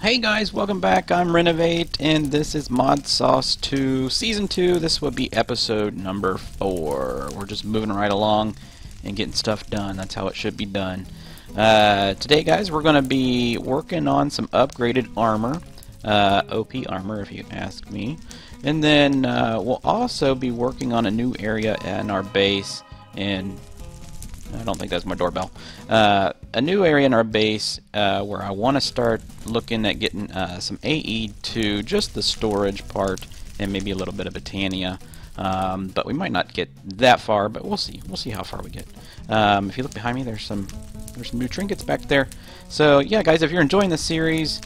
Hey guys, welcome back. I'm Renovate, and this is MODSAUCE 2 Season 2. This will be episode number 4. We're just moving right along and getting stuff done. That's how it should be done. Today, guys, we're going to be working on some upgraded armor. OP armor, if you ask me. And then we'll also be working on a new area in our base, and I don't think that's my doorbell. A new area in our base where I want to start looking at getting some AE to just the storage part and maybe a little bit of Botania. But we might not get that far, but we'll see. We'll see how far we get. If you look behind me, there's some new trinkets back there. So yeah, guys, if you're enjoying this series,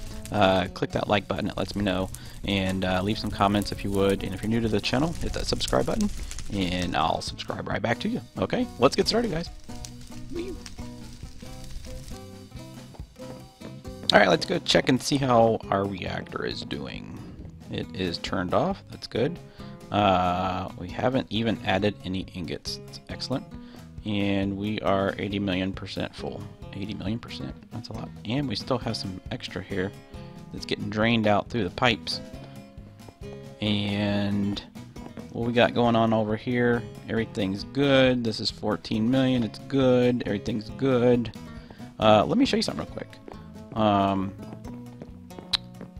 click that like button. It lets me know. And leave some comments if you would. And if you're new to the channel, hit that subscribe button, and I'll subscribe right back to you. Okay, let's get started, guys. Alright, let's go check and see how our reactor is doing. It is turned off. That's good. We haven't even added any ingots. That's excellent. And we are 80 million% full. 80 million%. That's a lot. And we still have some extra here that's getting drained out through the pipes. And what we got going on over here, everything's good. This is 14 million. It's good. Everything's good. Let me show you something real quick.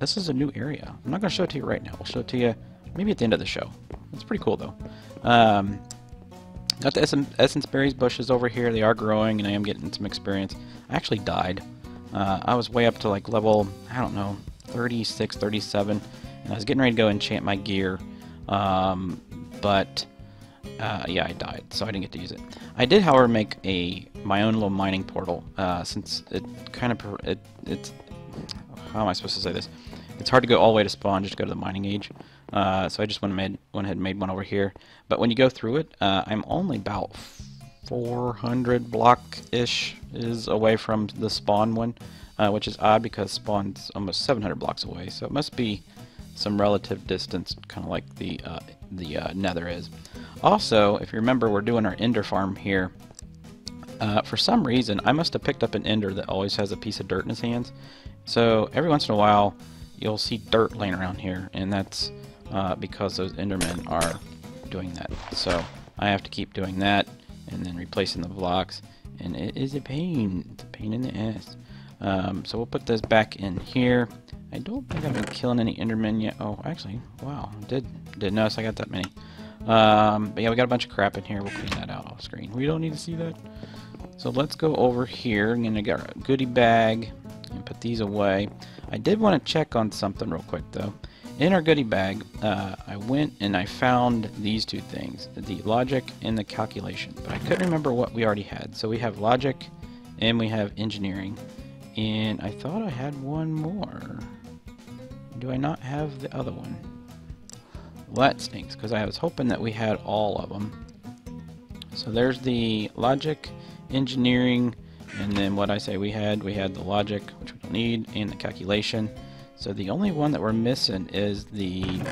This is a new area. I'm not going to show it to you right now. We'll show it to you maybe at the end of the show. It's pretty cool, though. Got the essence berries bushes over here. They are growing, and I am getting some experience. I actually died. I was way up to like level, I don't know, 36, 37, and I was getting ready to go enchant my gear. Yeah, I died, so I didn't get to use it. I did, however, make my own little mining portal, since it kind of, it's, how am I supposed to say this? It's hard to go all the way to spawn, just go to the mining age. So I just went ahead and made one over here. But when you go through it, I'm only about 400 block-ish is away from the spawn one, which is odd because spawn's almost 700 blocks away. So it must be some relative distance, kind of like the nether is. Also, if you remember, we're doing our ender farm here. For some reason, I must have picked up an ender that always has a piece of dirt in his hands. So every once in a while, you'll see dirt laying around here, and that's because those endermen are doing that. So I have to keep doing that and then replacing the blocks, and it is a pain. It's a pain in the ass. So we'll put this back in here. I don't think I've been killing any endermen yet. Oh, actually, wow, did notice I got that many. But yeah, we got a bunch of crap in here. We'll clean that out off screen. We don't need to see that. So let's go over here. I'm gonna get our goodie bag and put these away. I did want to check on something real quick though. In our goodie bag, I went and I found these two things, the logic and the calculation, but I couldn't remember what we already had. So we have logic and we have engineering, and I thought I had one more. Do I not have the other one? Well, that stinks, because I was hoping that we had all of them. So there's the logic, engineering, and then what I say we had the logic, which we don't need, and the calculation. So the only one that we're missing is the,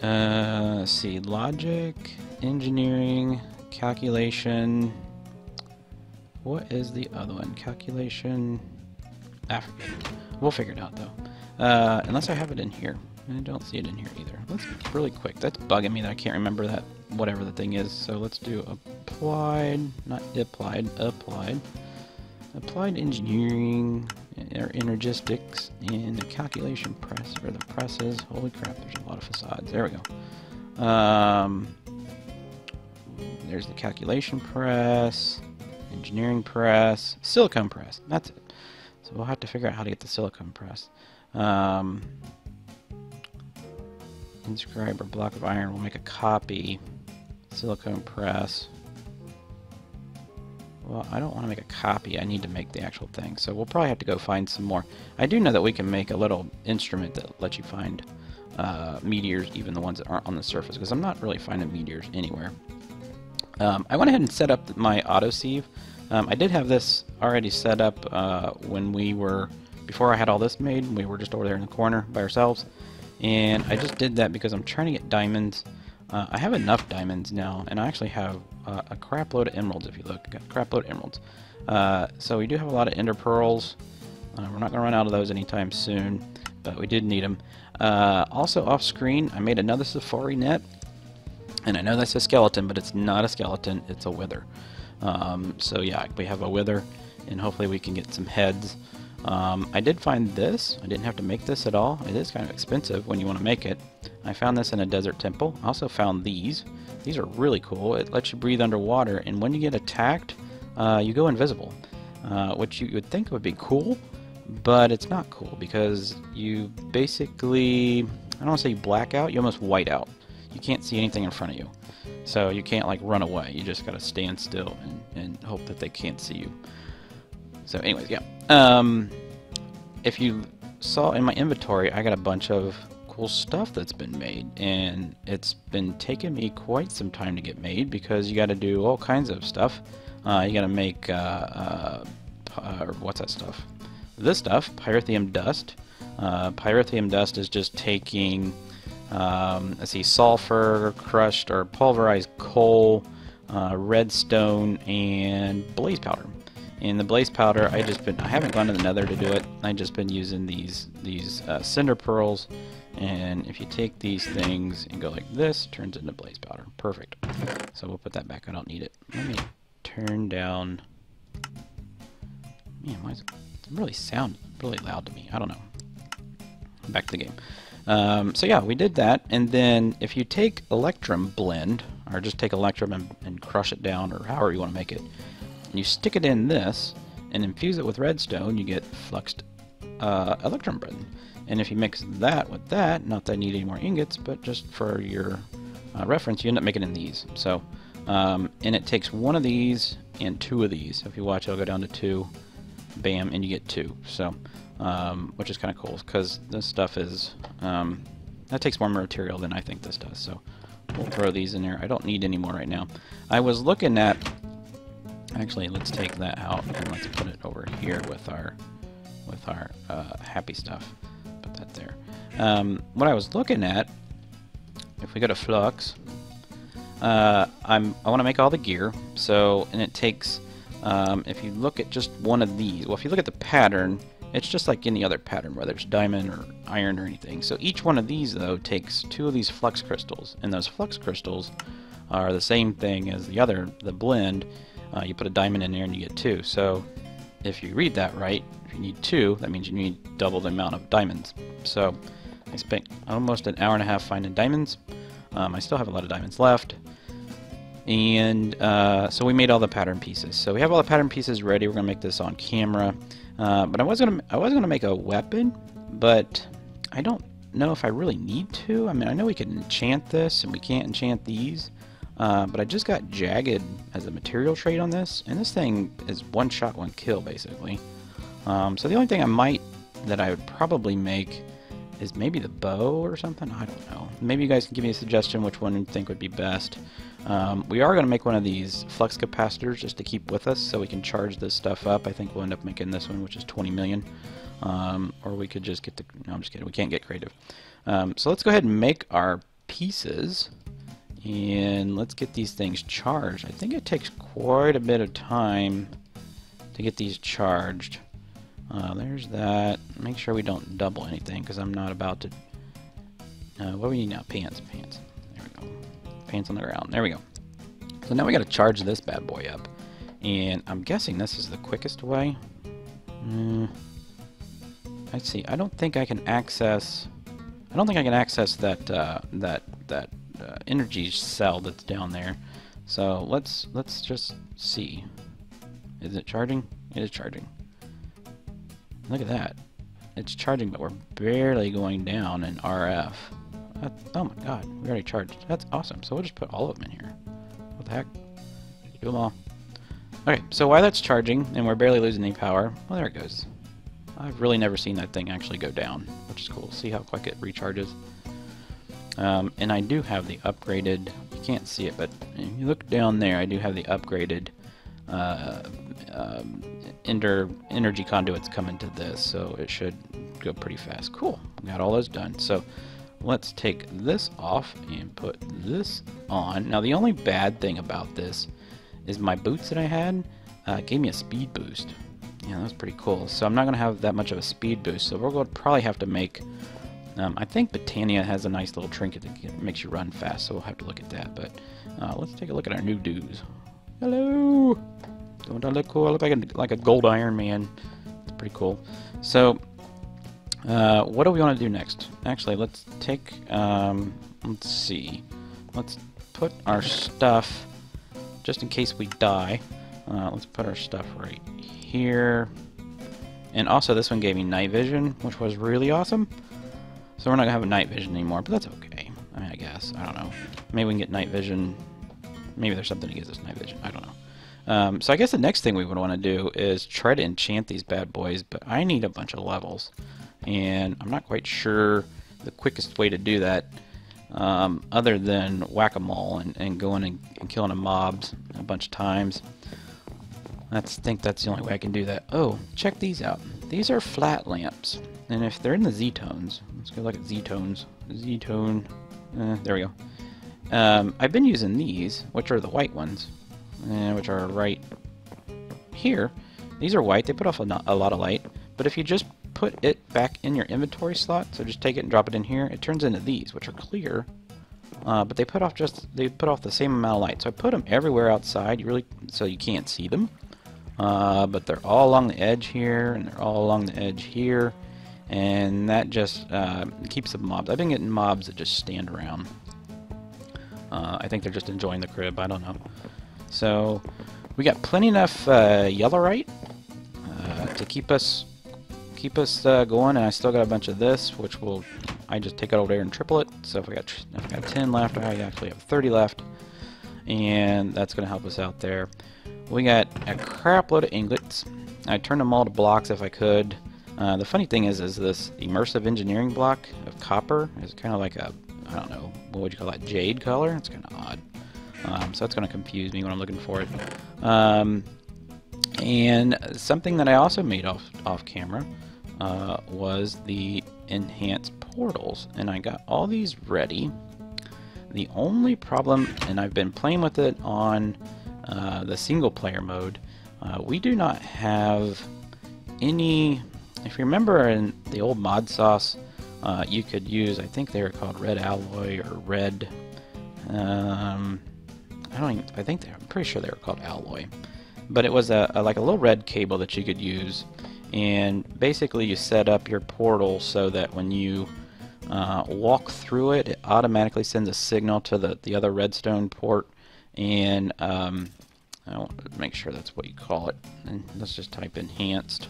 let's see, logic, engineering, calculation. What is the other one? Calculation, I forget. We'll figure it out though. Unless I have it in here. I don't see it in here either. Let's really quick. That's bugging me that I can't remember that, whatever the thing is. So let's do applied, not applied, applied. Applied engineering, or energistics, and the calculation press, or the presses. Holy crap, there's a lot of facades. There we go. There's the calculation press, engineering press, silicone press. That's it. So we'll have to figure out how to get the silicone press. Inscribe or block of iron. We'll make a copy. Silicone press. Well, I don't want to make a copy. I need to make the actual thing. So we'll probably have to go find some more. I do know that we can make a little instrument that lets you find meteors, even the ones that aren't on the surface, because I'm not really finding meteors anywhere. I went ahead and set up my autosieve. I did have this already set up when we were, before I had all this made. We were just over there in the corner by ourselves. And I just did that because I'm trying to get diamonds. I have enough diamonds now, and I actually have a crap load of emeralds. If you look, I got a crap load of emeralds. So we do have a lot of ender pearls, We're not going to run out of those anytime soon, but we did need them. Also off screen, I made another safari net, and I know that's a skeleton, but it's not a skeleton, it's a wither. So yeah, we have a wither, and hopefully we can get some heads. I did find this. I didn't have to make this at all. It is kind of expensive when you want to make it. I found this in a desert temple. I also found these. These are really cool. It lets you breathe underwater, and when you get attacked, you go invisible, which you would think would be cool, but it's not cool because you basically, I don't want to say you black out, you almost white out. You can't see anything in front of you. So you can't like run away. You just gotta stand still and hope that they can't see you. So anyways, yeah. If you saw in my inventory, I got a bunch of cool stuff that's been made, and it's been taking me quite some time to get made because you gotta do all kinds of stuff. You gotta make, what's that stuff? This stuff, pyrithium dust. Pyrithium dust is just taking, let's see, sulfur, crushed or pulverized coal, redstone, and blaze powder. And the blaze powder, I haven't gone to the nether to do it. I've just been using these cinder pearls, and if you take these things and go like this, it turns into blaze powder. Perfect. So we'll put that back. I don't need it. Let me turn down. Man, why is it really sound really loud to me? I don't know. Back to the game. So yeah, we did that, and then if you take Electrum blend, or just take Electrum and crush it down, or however you want to make it, and you stick it in this and infuse it with redstone, you get fluxed Electrum blend. And if you mix that with that, not that I need any more ingots, but just for your reference, you end up making in these. So, and it takes one of these and two of these. So if you watch, it'll go down to 2, bam, and you get 2. So, which is kind of cool because this stuff is that takes more material than I think this does. So we'll throw these in there. I don't need any more right now. I was looking at, actually, let's take that out and let's put it over here with our happy stuff. Put that there. What I was looking at, if we go to Flux, I want to make all the gear. So, and it takes, if you look at just one of these, well, if you look at the pattern, it's just like any other pattern, whether it's diamond or iron or anything. So each one of these, though, takes 2 of these flux crystals, and those flux crystals are the same thing as the blend. You put a diamond in there and you get 2. So if you read that right, if you need 2, that means you need double the amount of diamonds. So I spent almost an hour and a half finding diamonds. I still have a lot of diamonds left. And so we made all the pattern pieces. So we have all the pattern pieces ready. We're gonna make this on camera. But I was gonna make a weapon, but I don't know if I really need to. I mean, I know we can enchant this, and we can't enchant these. But I just got jagged as a material trait on this, and this thing is one shot, one kill, basically. So the only thing that I would probably make is maybe the bow or something. I don't know. Maybe you guys can give me a suggestion which one you think would be best. We are going to make one of these flux capacitors just to keep with us so we can charge this stuff up. I think we'll end up making this one, which is 20 million. Or we could just get the... No, I'm just kidding. We can't get creative. So let's go ahead and make our pieces. And let's get these things charged. I think it takes quite a bit of time to get these charged. There's that. Make sure we don't double anything because I'm not about to... what do we need now? Pants. There we go. Pants on the ground. There we go. So now we got to charge this bad boy up. And I'm guessing this is the quickest way. Let's see. I don't think I can access... that energy cell that's down there. So let's just see. Is it charging? It is charging. Look at that. It's charging, but we're barely going down in RF. Oh my god, we already charged. That's awesome. So we'll just put all of them in here. What the heck? Do them all. Okay, so while that's charging and we're barely losing any power, well, there it goes. I've really never seen that thing actually go down, which is cool. See how quick it recharges. And I do have the upgraded, you can't see it, but if you look down there, I do have the upgraded energy conduits coming to this, so it should go pretty fast. Cool, got all those done. So let's take this off and put this on. Now the only bad thing about this is my boots that I had gave me a speed boost. Yeah, that was pretty cool. So I'm not going to have that much of a speed boost, so we're going to probably have to make... I think Botania has a nice little trinket that makes you run fast, so we'll have to look at that. But let's take a look at our new dudes. Hello! Don't I look cool? I look like a gold Iron Man. It's pretty cool. So, what do we want to do next? Actually, let's take... let's see. Let's put our stuff, just in case we die, let's put our stuff right here. And also this one gave me night vision, which was really awesome. So we're not going to have a night vision anymore, but that's okay. I mean, I guess. I don't know. Maybe we can get night vision. Maybe there's something that gives us night vision. I don't know. So I guess the next thing we would want to do is try to enchant these bad boys, but I need a bunch of levels. And I'm not quite sure the quickest way to do that, other than whack-a-mole and going and killing the mobs a bunch of times. I think that's the only way I can do that. Oh, check these out. These are flat lamps. And if they're in the Z-tones, let's go look at Z-tones. Z-tone, there we go. I've been using these, which are the white ones, which are right here. These are white, they put off a lot of light, but if you just put it back in your inventory slot, so just take it and drop it in here, it turns into these, which are clear, but they put off the same amount of light. So I put them everywhere outside, so you can't see them, but they're all along the edge here, and they're all along the edge here. And that just keeps the mobs. I've been getting mobs that just stand around. I think they're just enjoying the crib. I don't know. So we got plenty enough yellowite to keep us going. And I still got a bunch of this, which I just take it over there and triple it. So if I got 10 left, I actually have 30 left, and that's going to help us out there. We got a crap load of ingots. I turned them all to blocks if I could. The funny thing is this immersive engineering block of copper is kind of like a, I don't know, what would you call that, jade color? It's kind of odd. So that's going to confuse me when I'm looking for it. And something that I also made off camera was the enhanced portals. And I got all these ready. The only problem, and I've been playing with it on the single player mode, we do not have any... If you remember in the old MODSAUCE, you could use, I think they were called red alloy or red, I'm pretty sure they were called alloy. But it was like a little red cable that you could use, and basically you set up your portal so that when you walk through it, it automatically sends a signal to the other redstone port, and I want to make sure that's what you call it. And let's just type enhanced.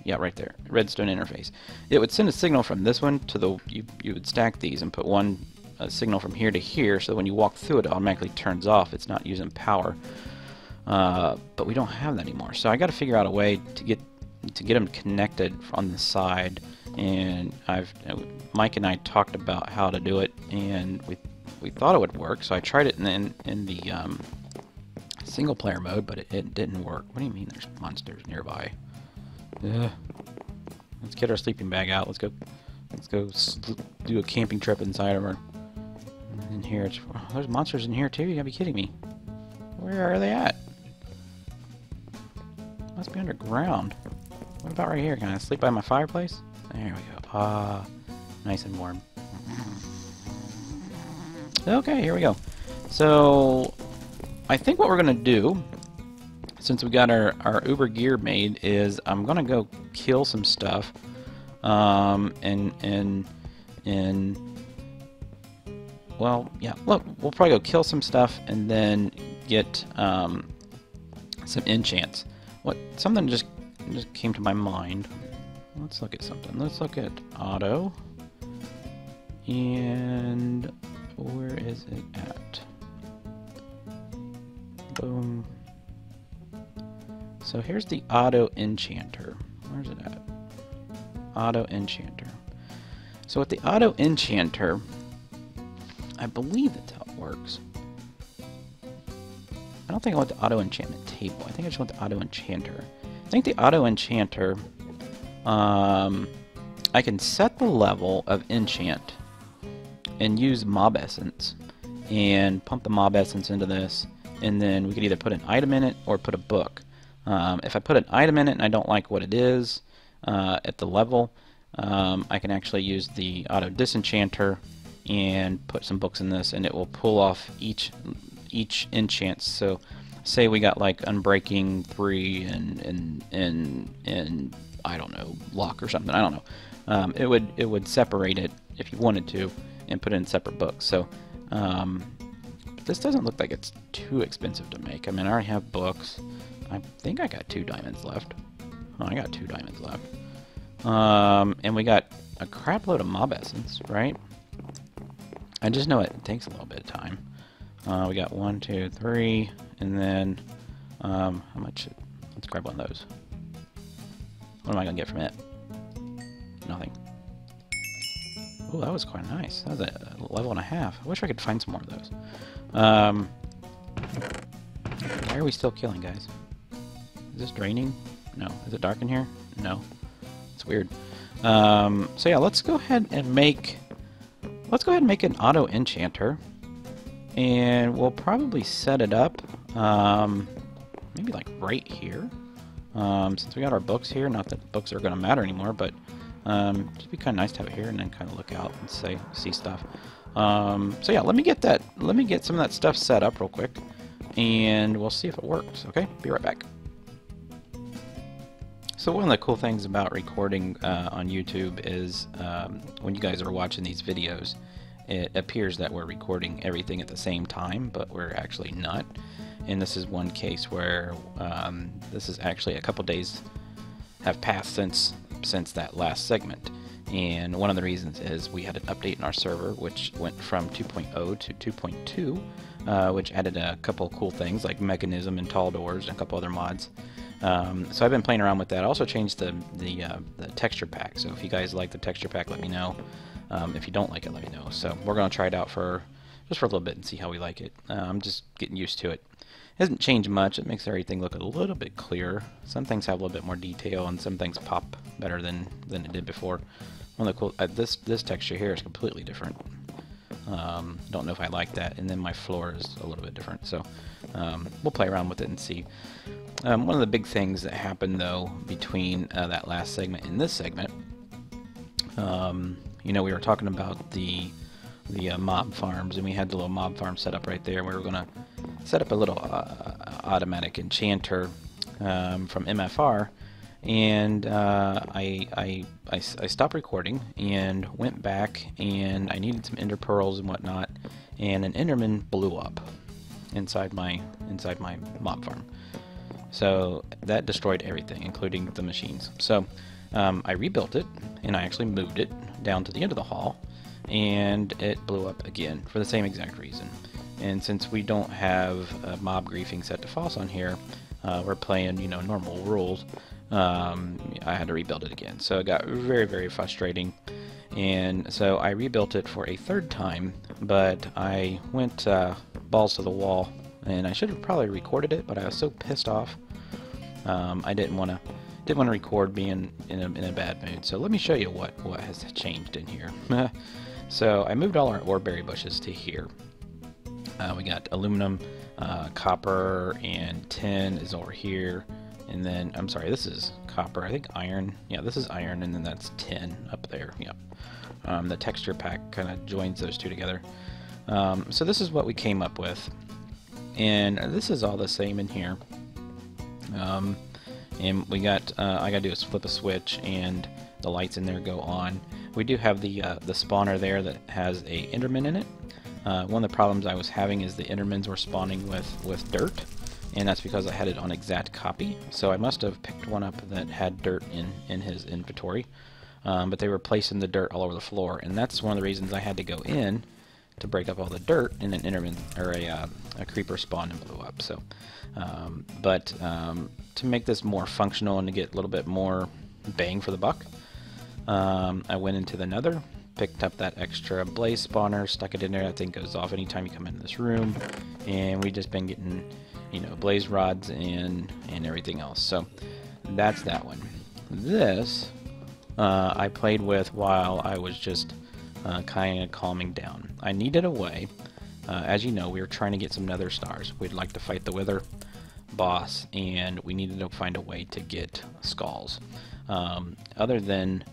Yeah, right there, redstone interface. It would send a signal from this one to you would stack these and put one signal from here to here, so that when you walk through it automatically turns off. It's not using power, but we don't have that anymore. So I got to figure out a way to get them connected on the side. And Mike and I talked about how to do it, and we thought it would work. So I tried it in the single player mode, but it didn't work. What do you mean there's monsters nearby? Let's get our sleeping bag out. Let's go do a camping trip inside of her. In here, there's monsters in here too. You gotta be kidding me. Where are they at? Must be underground. What about right here? Can I sleep by my fireplace? There we go. Ah, nice and warm. Okay, here we go. So I think what we're gonna do, since we got our Uber gear made, is I'm gonna go kill some stuff, well, yeah, look, we'll probably go kill some stuff and then get some enchants. Something just came to my mind. Let's look at something. Let's look at auto, and where is it at? Boom. So here's the auto enchanter. Where's it at? Auto enchanter. So with the auto enchanter, I believe that's how it works. I don't think I want the auto enchantment table. I think I just want the auto enchanter. I think the auto enchanter, I can set the level of enchant and use mob essence and pump the mob essence into this and then we could either put an item in it or put a book. If I put an item in it and I don't like what it is at the level, I can actually use the auto disenchanter and put some books in this, and it will pull off each enchant. So say we got like Unbreaking 3 and I don't know, Lock or something, I don't know. It would separate it if you wanted to and put it in separate books. So this doesn't look like it's too expensive to make. I mean, I already have books. I think I got 2 diamonds left. Oh, I got 2 diamonds left. And we got a crap load of mob essence, right? I just know it takes a little bit of time. We got 1, 2, 3, and then how much? Let's grab one of those. What am I gonna get from it? Nothing. Oh, that was quite nice. That was a level and a half. I wish I could find some more of those. Why are we still killing, guys? Is this draining? No. Is it dark in here? No. It's weird. So yeah, let's go ahead and make an auto enchanter, and we'll probably set it up maybe like right here. Since we got our books here, not that books are going to matter anymore, but it'd be kind of nice to have it here and then kind of look out and see stuff. So yeah, let me get some of that stuff set up real quick, and we'll see if it works. Okay, be right back. So one of the cool things about recording on YouTube is when you guys are watching these videos, it appears that we're recording everything at the same time, but we're actually not. And this is one case where this is actually a couple days have passed since that last segment. And one of the reasons is we had an update in our server which went from 2.0 to 2.2, which added a couple cool things like mechanism and tall doors and a couple other mods. So I've been playing around with that. I also changed the texture pack, so if you guys like the texture pack, let me know. If you don't like it, let me know. So we're going to try it out just for a little bit and see how we like it. I'm just getting used to it. It hasn't changed much. It makes everything look a little bit clearer. Some things have a little bit more detail, and some things pop better than it did before. One of the cool this texture here is completely different. Don't know if I like that, and then my floor is a little bit different. So we'll play around with it and see. One of the big things that happened though between that last segment and this segment, you know, we were talking about the mob farms, and we had the little mob farm set up right there. We were going to set up a little automatic enchanter from MFR, and I stopped recording and went back, and I needed some ender pearls and whatnot, and an enderman blew up inside my mob farm. So that destroyed everything, including the machines. So I rebuilt it, and I actually moved it down to the end of the hall, and it blew up again for the same exact reason. And since we don't have mob griefing set to false on here, we're playing, you know, normal rules. I had to rebuild it again, so it got very, very frustrating. And so I rebuilt it for a third time, but I went balls to the wall, and I should have probably recorded it, but I was so pissed off. I didn't want to record being in a bad mood. So let me show you what has changed in here. So I moved all our oreberry bushes to here. We got aluminum, copper, and tin is over here. And then, I'm sorry, this is copper, I think iron. Yeah, this is iron, and then that's tin up there. Yep. The texture pack kind of joins those two together. So this is what we came up with. And this is all the same in here. And we got, I gotta do is flip a switch, and the lights in there go on. We do have the spawner there that has a enderman in it. One of the problems I was having is the endermans were spawning with dirt, and that's because I had it on exact copy. So I must have picked one up that had dirt in his inventory, but they were placing the dirt all over the floor, and that's one of the reasons I had to go in to break up all the dirt, and an enderman or a creeper spawned and blew up. So, to make this more functional and to get a little bit more bang for the buck, I went into the nether, picked up that extra blaze spawner, stuck it in there. That thing goes off anytime you come into this room, and we just been getting, you know, blaze rods and everything else. So that's that one. This I played with while I was just kind of calming down. I needed a way as you know, we were trying to get some nether stars. We'd like to fight the Wither boss, and we needed to find a way to get skulls. Other than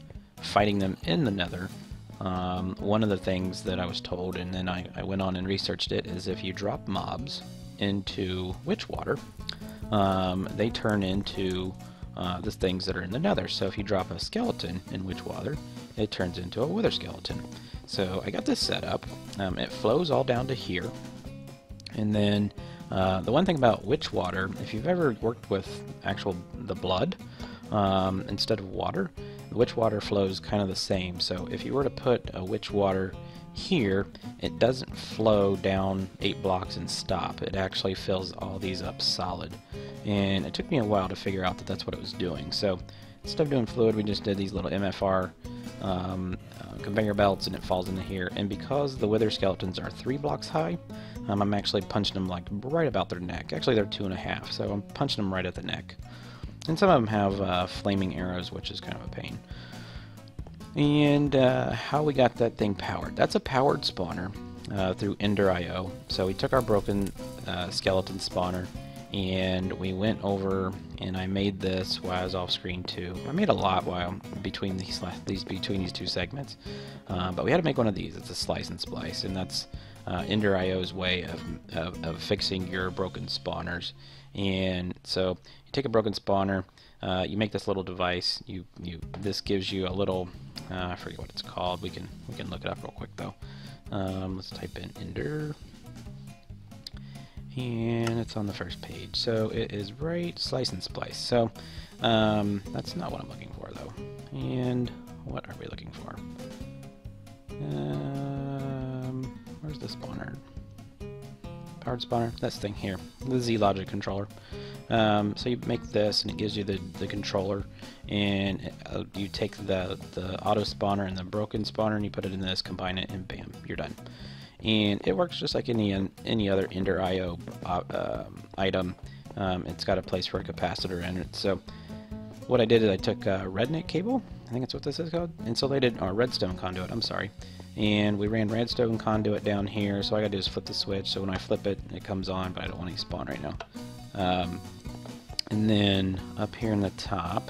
fighting them in the nether, one of the things that I was told, and then I went on and researched it, is if you drop mobs into witch water, they turn into the things that are in the nether. So if you drop a skeleton in witch water, it turns into a wither skeleton. So I got this set up. It flows all down to here, and then the one thing about witch water, if you've ever worked with the blood instead of water, the witch water flows kind of the same. So if you were to put a witch water here, it doesn't flow down 8 blocks and stop. It actually fills all these up solid, and it took me a while to figure out that that's what it was doing. So instead of doing fluid, we just did these little MFR conveyor belts, and it falls into here. And because the wither skeletons are 3 blocks high, I'm actually punching them like right about their neck. Actually, they're 2.5, so I'm punching them right at the neck. And some of them have flaming arrows, which is kind of a pain. And how we got that thing powered. That's a powered spawner through Ender.io. So we took our broken skeleton spawner, and we went over, and I made this while I was off screen too. I made a lot while between these two segments, but we had to make one of these. It's a slice and splice, and that's Ender.io's way of fixing your broken spawners. And so you take a broken spawner, you make this little device. This gives you a little, I forget what it's called. We can look it up real quick though. Let's type in Ender, and it's on the first page. So it is right, slice and splice. So that's not what I'm looking for though. And what are we looking for? Where's the spawner? Powered spawner, this thing here, the Z logic controller. So you make this, and it gives you the controller, and you take the auto spawner and the broken spawner, and you put it in this, combine it, and bam, you're done. And it works just like any other Ender.io item. It's got a place for a capacitor in it. So what I did is I took a redneck cable, I think that's what this is called, insulated, or redstone conduit, I'm sorry. And we ran redstone conduit down here, so all I gotta do is flip the switch, so when I flip it, it comes on, but I don't want any spawn right now. And then up here in the top,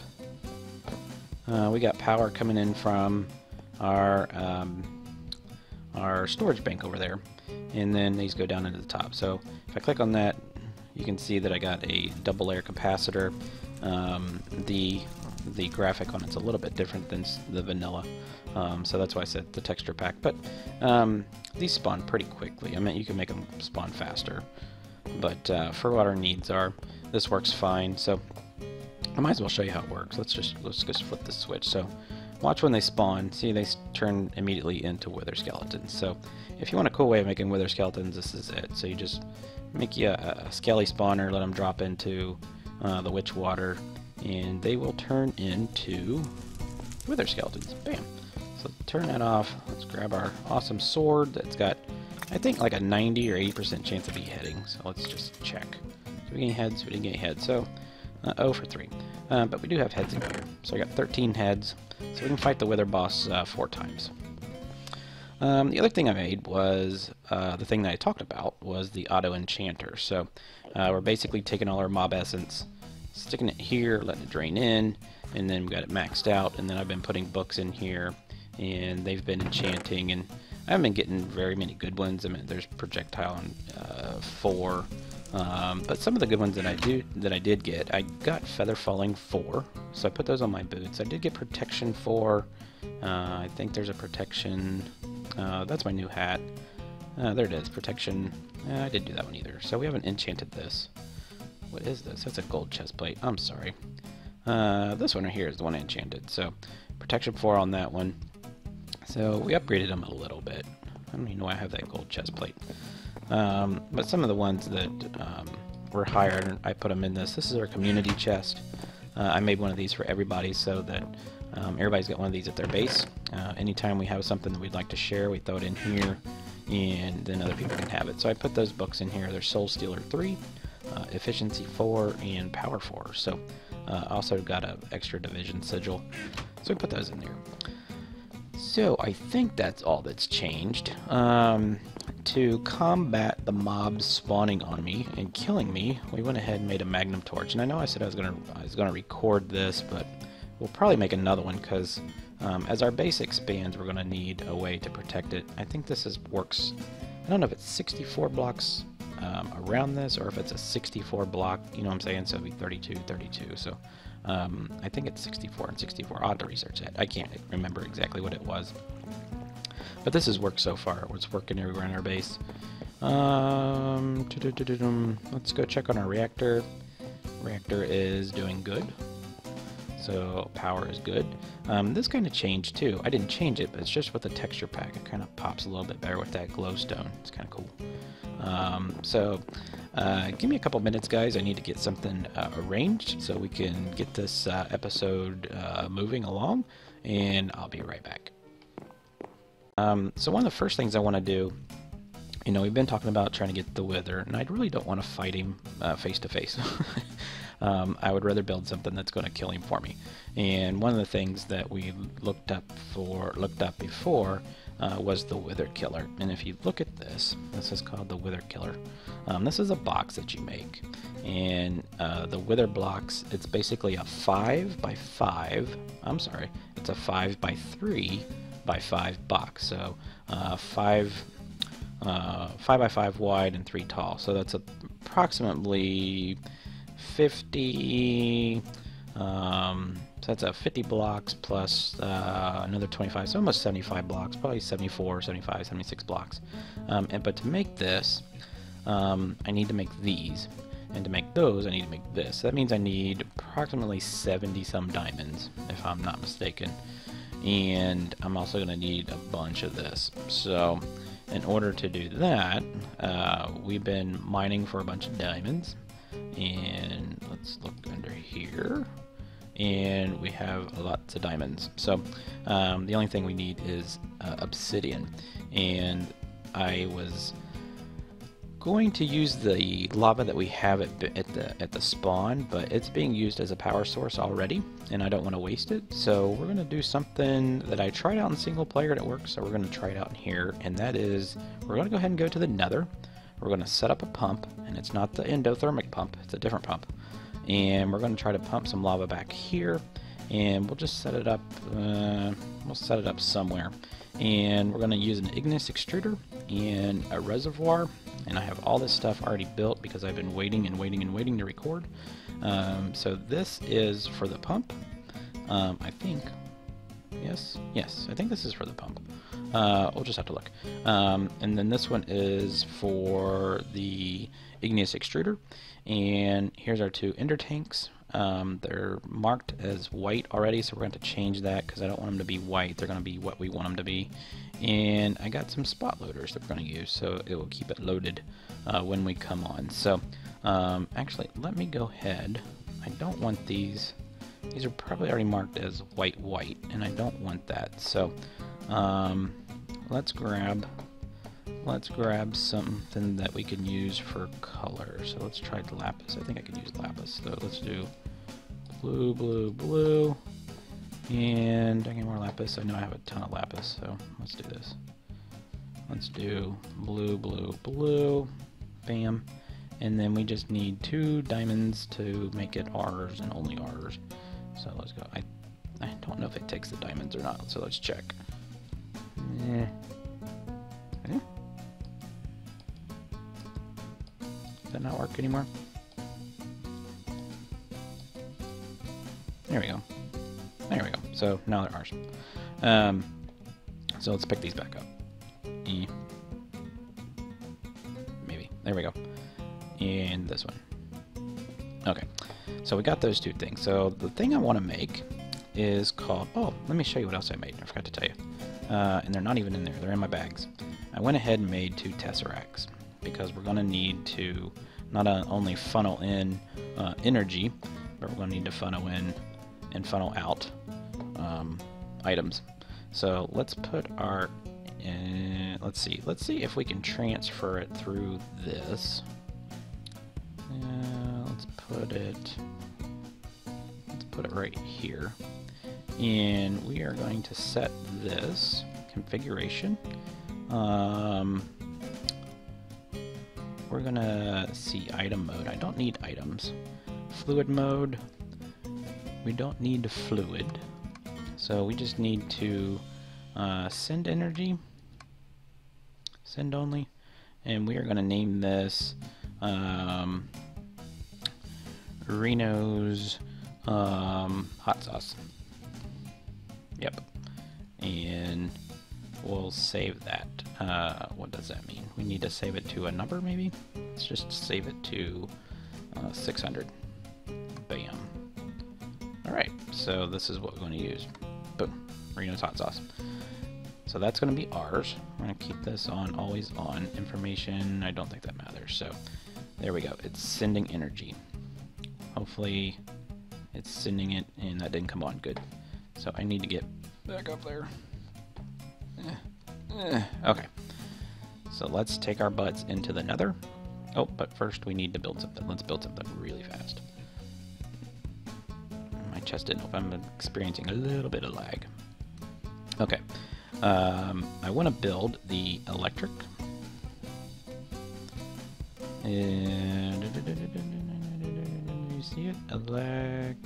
we got power coming in from our storage bank over there, and then these go down into the top. So if I click on that, you can see that I got a double layer capacitor. The graphic on it's a little bit different than the vanilla, so that's why I said the texture pack. But these spawn pretty quickly. I mean, you can make them spawn faster, but for what our needs are, this works fine. So I might as well show you how it works. Let's just flip the switch. So watch when they spawn. See, they turn immediately into wither skeletons. So if you want a cool way of making wither skeletons, this is it. So you just make you a SKELE spawner, let them drop into the witch water, and they will turn into wither skeletons. Bam. So turn that off. Let's grab our awesome sword that's got, I think, like a 90 or 80% chance of beheading. So let's just check. Did we get any heads? We didn't get any heads. So 0 for 3. But we do have heads in here. So I got 13 heads. So we can fight the wither boss 4 times. The other thing I made was, the thing that I talked about was the auto enchanter. So we're basically taking all our mob essence, sticking it here, letting it drain in, and then we got it maxed out. And then I've been putting books in here, and they've been enchanting, and I haven't been getting very many good ones. I mean, there's projectile and 4, but some of the good ones that I did get, I got feather falling 4, so I put those on my boots. I did get protection 4. I think there's a protection. That's my new hat. There it is, protection. I didn't do that one either. So we haven't enchanted this. What is this? That's a gold chest plate. I'm sorry. This one right here is the one I enchanted. So protection 4 on that one. So we upgraded them a little bit. I don't even know why I have that gold chest plate. But some of the ones that were higher, I put them in this. This is our community chest. I made one of these for everybody so that everybody's got one of these at their base. Anytime we have something that we'd like to share, we throw it in here, and then other people can have it. So I put those books in here. There's Soul Stealer 3, Efficiency 4, and Power 4. So also got an extra division sigil. So we put those in there. So I think that's all that's changed. To combat the mobs spawning on me and killing me, we went ahead and made a magnum torch. And I know I said I was gonna record this, but we'll probably make another one because as our base expands, we're gonna need a way to protect it. I think this works. I don't know if it's 64 blocks around this or if it's a 64 block. You know what I'm saying? So it'd be 32, 32. So I think it's 64 and 64. I'll have to research that. I can't remember exactly what it was. But this has worked so far. It's working everywhere in our base. Let's go check on our reactor. Reactor is doing good. So power is good. This kind of changed too. I didn't change it, but it's just with the texture pack. It kind of pops a little bit better with that glowstone. It's kind of cool. Give me a couple minutes, guys. I need to get something arranged so we can get this episode moving along, and I'll be right back. So one of the first things I want to do, you know, we've been talking about trying to get the Wither, and I really don't want to fight him face to face. I would rather build something that's going to kill him for me. And one of the things that we looked up before was the Wither Killer. And if you look at this, this is called the Wither Killer. This is a box that you make, and the Wither blocks, it's basically a 5 by 5. I'm sorry, it's a 5 by 3 by 5 box. So 5 by 5 wide and 3 tall. So that's approximately 50. So that's 50 blocks plus another 25, so almost 75 blocks, probably 74, 75, 76 blocks. But to make this, I need to make these, and to make those, I need to make this. So that means I need approximately 70 some diamonds, if I'm not mistaken. And I'm also going to need a bunch of this. So in order to do that, we've been mining for a bunch of diamonds. And let's look under here. And we have lots of diamonds. So the only thing we need is obsidian. And I was going to use the lava that we have at the spawn, but it's being used as a power source already, and I don't want to waste it. So we're going to do something that I tried out in single player and it works, so we're going to try it out in here, and that is we're going to go ahead and go to the nether. We're going to set up a pump, and it's not the endothermic pump, it's a different pump. And we're going to try to pump some lava back here, and we'll just set it up, we'll set it up somewhere. And we're going to use an igneous extruder and a reservoir, and I have all this stuff already built because I've been waiting and waiting and waiting to record. So this is for the pump, I think. Yes, I think this is for the pump. We'll just have to look. And then this one is for the igneous extruder. And here's our 2 ender tanks. They're marked as white already, so we're going to change that because I don't want them to be white. They're going to be what we want them to be. And I got some spot loaders that we're going to use, so it will keep it loaded when we come on. So actually, let me go ahead. I don't want these. These are probably already marked as white, and I don't want that. So let's grab something that we can use for color. So let's try the lapis. I think I can use lapis. So let's do blue, blue, blue, and I get more lapis. I know I have a ton of lapis, so let's do this. Let's do blue, blue, blue, bam, and then we just need 2 diamonds to make it ours and only ours. So let's go. I don't know if it takes the diamonds or not, so let's check. Okay. Does that not work anymore? There we go. There we go. So now they're ours. So let's pick these back up. Maybe. There we go. And this one. Okay. So we got those 2 things. So the thing I want to make is called... Oh, let me show you what else I made. I forgot to tell you. And they're not even in there. They're in my bags. I went ahead and made 2 tesseracts because we're going to need to not only funnel in energy, but we're going to need to funnel in and funnel out items. So let's put our... let's see if we can transfer it through this. Let's put it right here. and we are going to set this configuration. We're gonna see item mode. I don't need items. Fluid mode. We don't need fluid. So we just need to send energy. Send only. And we are gonna name this Reno's hot sauce. Yep. And we'll save that. What does that mean? We need to save it to a number, maybe? Let's just save it to 600. Bam. Alright, so this is what we're going to use. Boom. Reno's hot sauce. So that's going to be ours. We're going to keep this on, always on. Information, I don't think that matters. So there we go. It's sending energy. Hopefully it's sending it, and that didn't come on. Good. So I need to get back up there. Okay. So let's take our butts into the nether. Oh, but first we need to build something. Let's build something really fast. My chest didn't open. I'm experiencing a little bit of lag. Okay. I want to build the electric. And you see it? Electric.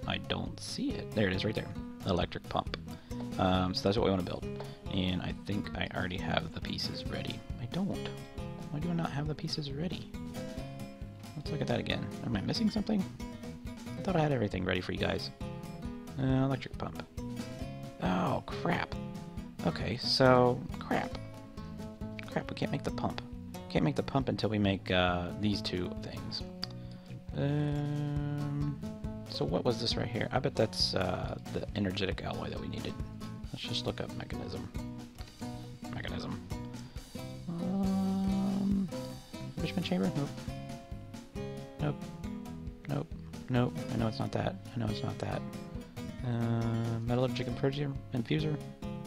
I don't see it. There it is right there. Electric pump. So that's what we want to build. And I think I already have the pieces ready. I don't. Why do I not have the pieces ready? Let's look at that again. Am I missing something? I thought I had everything ready for you guys. Electric pump. Oh, crap. Okay, so, crap. Crap, we can't make the pump. Can't make the pump until we make these two things. So what was this right here? I bet that's the energetic alloy that we needed. Let's just look up mechanism. Enrichment chamber? Nope. Nope. Nope. Nope. I know it's not that. I know it's not that. Metallurgic infuser?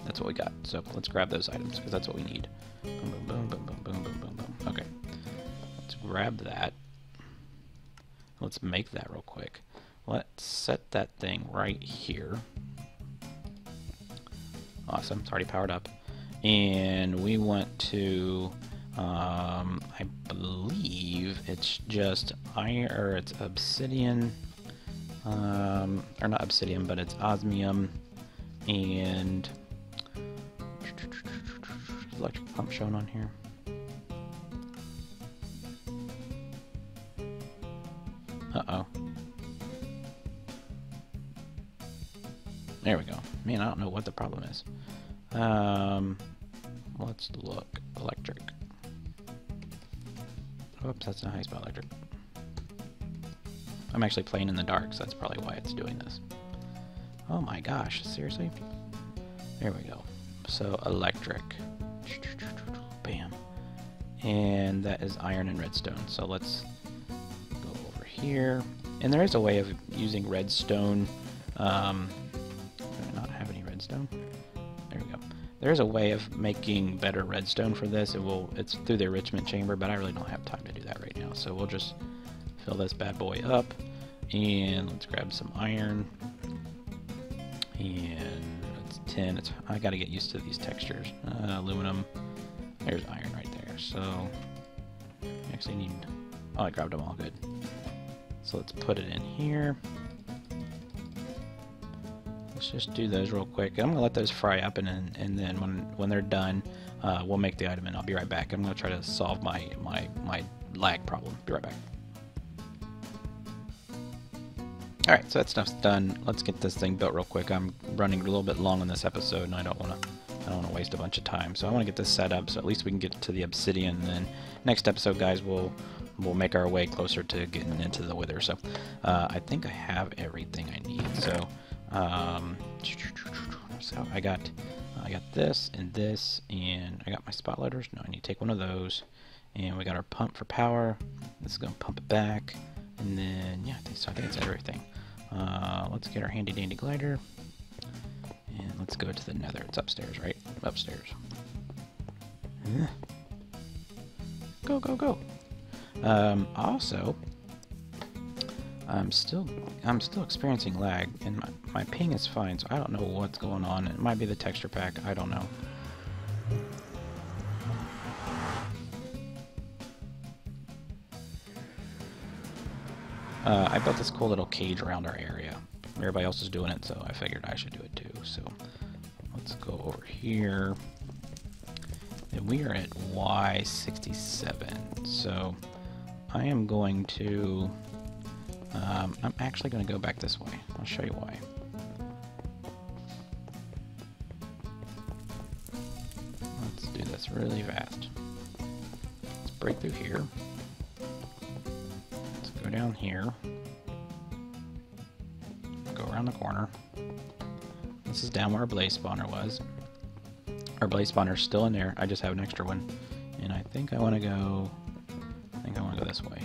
That's what we got. So let's grab those items, because that's what we need. Boom, boom, boom, boom, boom, boom, boom, boom, boom. Okay. Let's grab that. Let's make that real quick. Let's set that thing right here. Awesome. It's already powered up. And we want to, I believe it's just iron, or it's obsidian, or not obsidian, but it's osmium, and electric pump shown on here. Uh-oh. There we go. Man, I don't know what the problem is. Let's look. Electric. Oops, that's not how you spell electric. I'm actually playing in the dark, so that's probably why it's doing this. Oh my gosh, seriously? There we go. So, electric. Bam. And that is iron and redstone. So let's go over here. And there is a way of using redstone. Do I not have any redstone? There we go. There's a way of making better redstone for this. It's through the enrichment chamber, but I really don't have time to do that right now. So we'll just fill this bad boy up, and let's grab some iron. And it's tin. I got to get used to these textures. Aluminum. There's iron right there. So I actually need. Oh, I grabbed them all. Good. So let's put it in here. Let's just do those real quick. I'm gonna let those fry up, and then when they're done, we'll make the item, and I'll be right back. I'm gonna try to solve my lag problem. Be right back. All right, so that stuff's done. Let's get this thing built real quick. I'm running a little bit long on this episode, and I don't want to waste a bunch of time. So I want to get this set up, so at least we can get to the obsidian. And then next episode, guys, we'll make our way closer to getting into the wither. So I think I have everything I need. So so I got this and this, and I got my spotlighters. No, I need to take one of those, and we got our pump for power. This is gonna pump it back, and then yeah, I think it's everything. Let's get our handy dandy glider, and let's go to the nether. It's upstairs, right? Upstairs. Go, go, go. Also, I'm still experiencing lag, and my ping is fine, so I don't know what's going on. It might be the texture pack, I don't know. I built this cool little cage around our area. Everybody else is doing it, so I figured I should do it too. So let's go over here. And we are at Y67. So I am going to... I'm actually going to go back this way. I'll show you why. Let's do this really fast. Let's break through here. Let's go down here. Go around the corner. This is down where our blaze spawner was. Our blaze spawner's still in there. I just have an extra one. And I think I want to go... this way.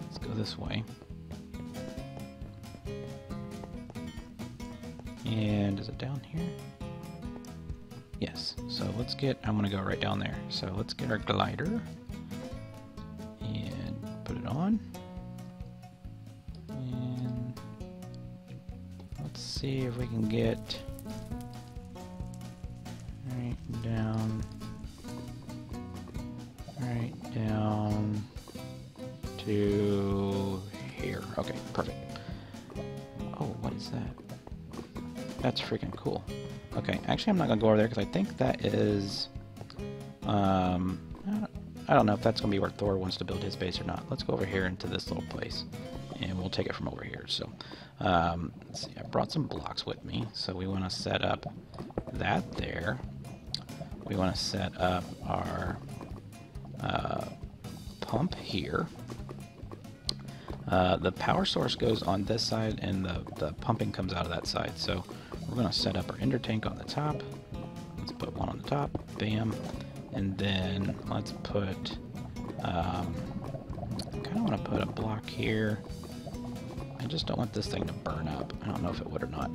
Let's go this way. And is it down here? Yes. So let's get... I'm going to go right down there. So let's get our glider. And put it on. And let's see if we can get right down to here. Okay, perfect. Oh, what is that? That's freaking cool. Okay, actually I'm not gonna go over there because I think that is I don't know if that's gonna be where Thor wants to build his base or not. Let's go over here into this little place and we'll take it from over here. So let's see, I brought some blocks with me, so we want to set up that there. We want to set up our pump here. The power source goes on this side and the pumping comes out of that side. So we're going to set up our ender tank on the top. Let's put one on the top. Bam. And then let's put... I kind of want to put a block here. I just don't want this thing to burn up. I don't know if it would or not.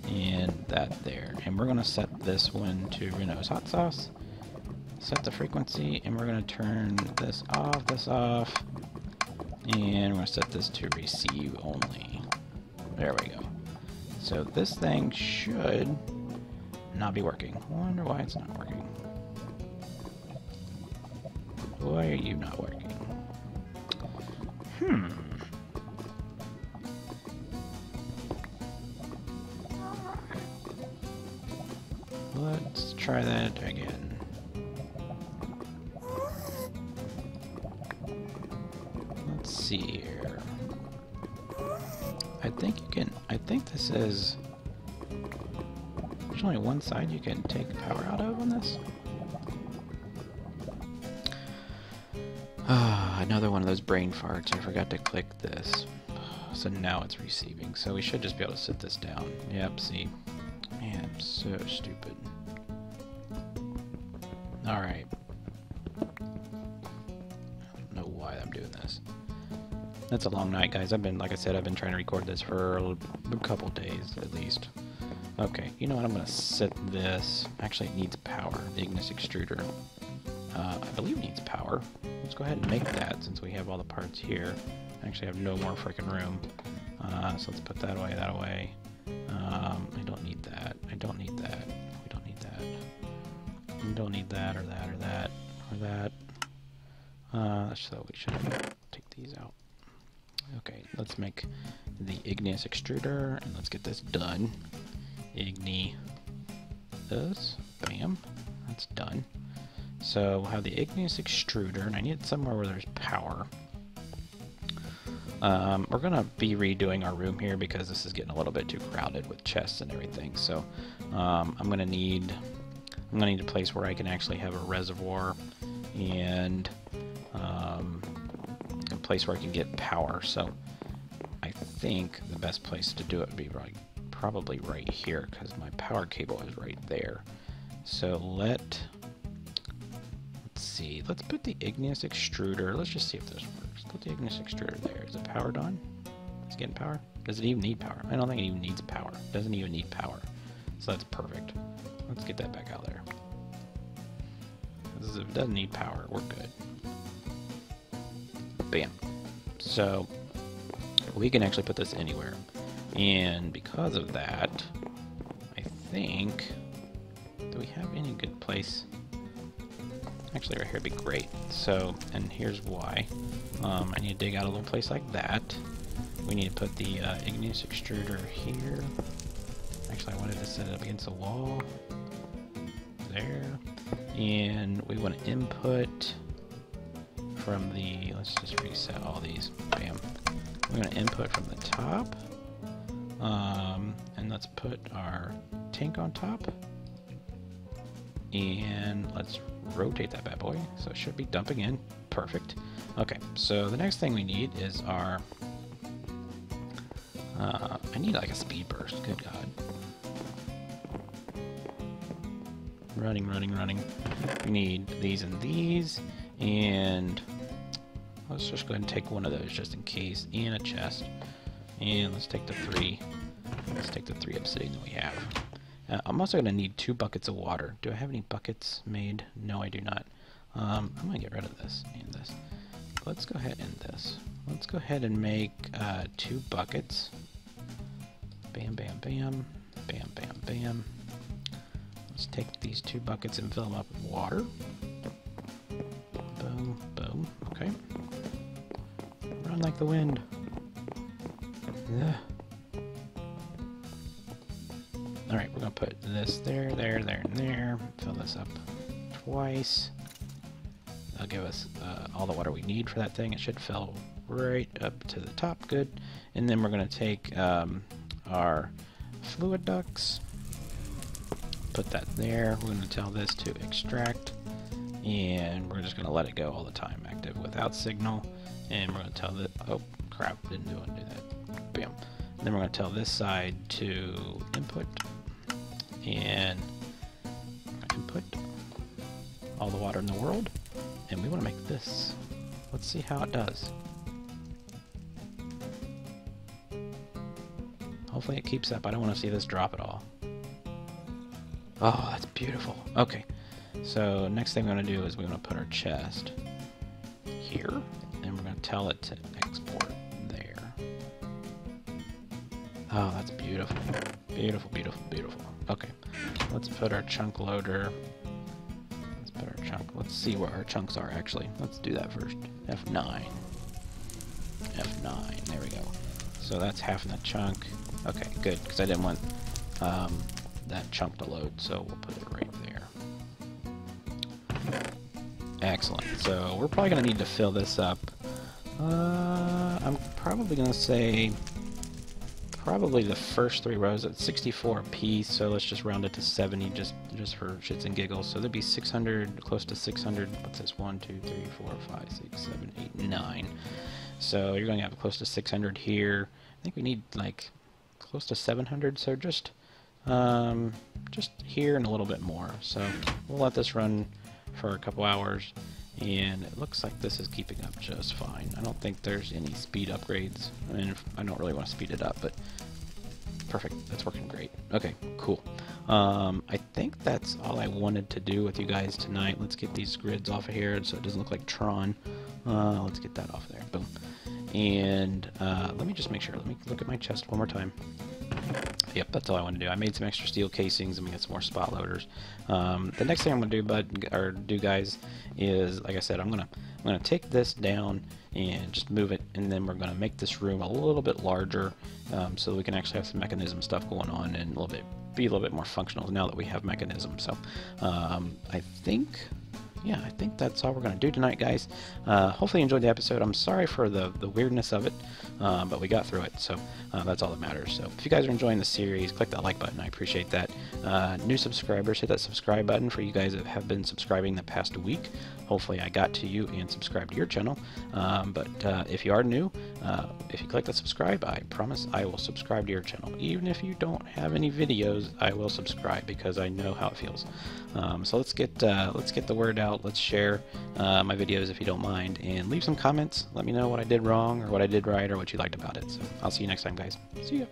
And that there. And we're going to set this one to Reno's hot sauce. Set the frequency, and we're going to turn this off, and we're going to set this to receive only. There we go. So this thing should not be working. I wonder why it's not working. Why are you not working? Let's try that again. Let's see here. I think this is... There's only one side you can take power out of on this. Another one of those brain farts. I forgot to click this. So now it's receiving. So we should just be able to sit this down. Yep, see. Man, I'm so stupid. Alright. I don't know why I'm doing this. That's a long night, guys. Like I said, I've been trying to record this for a couple days, at least. Okay, you know what? I'm going to set this. Actually, it needs power. The Ignis extruder. I believe it needs power. Let's go ahead and make that, since we have all the parts here. I actually have no more freaking room. So let's put that away, that away. I don't need that. I don't need that. We don't need that. We don't need that, or that, or that, or that. So we should take these out. Okay, let's make the Ignis extruder, and let's get this done. Igni this. Bam. That's done. So we'll have the Ignis extruder, and I need it somewhere where there's power. We're gonna be redoing our room here because this is getting a little bit too crowded with chests and everything. So I'm gonna need a place where I can actually have a reservoir and a place where I can get power. So I think the best place to do it would be probably right here, because my power cable is right there. So let's see. Let's put the Ignis extruder. Let's just see if this works. Put the Ignis extruder there. Is it powered on? It's getting power? Does it even need power? I don't think it even needs power. It doesn't even need power. So that's perfect. Let's get that back out there. If it doesn't need power, we're good. Bam. So we can actually put this anywhere. And because of that, I think, do we have any good place? Actually, right here would be great. So, and here's why. I need to dig out a little place like that. We need to put the igneous extruder here. Actually, I wanted to set it up against the wall. There. And we want to input from the, let's just reset all these. Bam. We're going to input from the top. And let's put our tank on top. And let's rotate that bad boy. So it should be dumping in. Perfect. Okay, so the next thing we need is our... I need like a speed burst. Good God. Running. We need these and these. And let's just go ahead and take one of those just in case. And a chest. And let's take the 3. Let's take the 3 obsidian that we have. I'm also going to need 2 buckets of water. Do I have any buckets made? No, I do not. I'm going to get rid of this and this. Let's go ahead and this. Let's go ahead and make 2 buckets. Bam, bam, bam. Bam, bam, bam. Let's take these 2 buckets and fill them up with water. Boom, boom. Okay. Run like the wind. Ugh. Alright, we're going to put this there, there, and there. Fill this up twice. That'll give us all the water we need for that thing. It should fill right up to the top. Good. And then we're going to take our fluid ducts. Put that there. We're going to tell this to extract. And we're just going to let it go all the time. Active without signal. And we're going to tell that... Oh, crap. Didn't do that. Bam. And then we're going to tell this side to input. And input all the water in the world. And we want to make this. Let's see how it does. Hopefully it keeps up. I don't want to see this drop at all. Oh, that's beautiful. Okay. So next thing we're going to do is we want to put our chest here. And we're going to tell it to export there. Oh, that's beautiful. Beautiful, beautiful, beautiful. Okay. Let's put our chunk loader. Let's put our chunk. Let's see where our chunks are actually. Let's do that first. F9. F9. There we go. So that's half of that chunk. Okay, good. Because I didn't want that chunk to load. So we'll put it right there. Excellent. So we're probably going to need to fill this up. I'm probably going to say probably the first 3 rows at 64 a piece, so let's just round it to 70 just for shits and giggles. So there'd be 600, close to 600. What's this? 1, 2, 3, 4, 5, 6, 7, 8, 9. So you're going to have close to 600 here. I think we need like close to 700. So just here and a little bit more. So we'll let this run for a couple hours. And it looks like this is keeping up just fine. I don't think there's any speed upgrades. I mean, I don't really want to speed it up, but perfect. That's working great. Okay, cool. I think that's all I wanted to do with you guys tonight. Let's get these grids off of here so it doesn't look like Tron. Let's get that off there. Boom. And let me just make sure. Let me look at my chest one more time. Yep, that's all I want to do. I made some extra steel casings and we got some more spot loaders. The next thing I'm going to do, guys, is like I said, I'm gonna take this down and just move it, and then we're going to make this room a little bit larger so that we can actually have some mechanism stuff going on and be a little bit more functional now that we have mechanism. So I think that's all we're going to do tonight, guys. Hopefully you enjoyed the episode. I'm sorry for the weirdness of it, but we got through it, so that's all that matters. So if you guys are enjoying the series, click that like button. I appreciate that. New subscribers, hit that subscribe button for you guys that have been subscribing the past week. Hopefully I got to you and subscribed to your channel. But if you are new, if you click that subscribe, I promise I will subscribe to your channel. Even if you don't have any videos, I will subscribe because I know how it feels. So let's get the word out. Let's share my videos if you don't mind, and leave some comments. Let me know what I did wrong or what I did right or what you liked about it. So I'll see you next time, guys. See ya.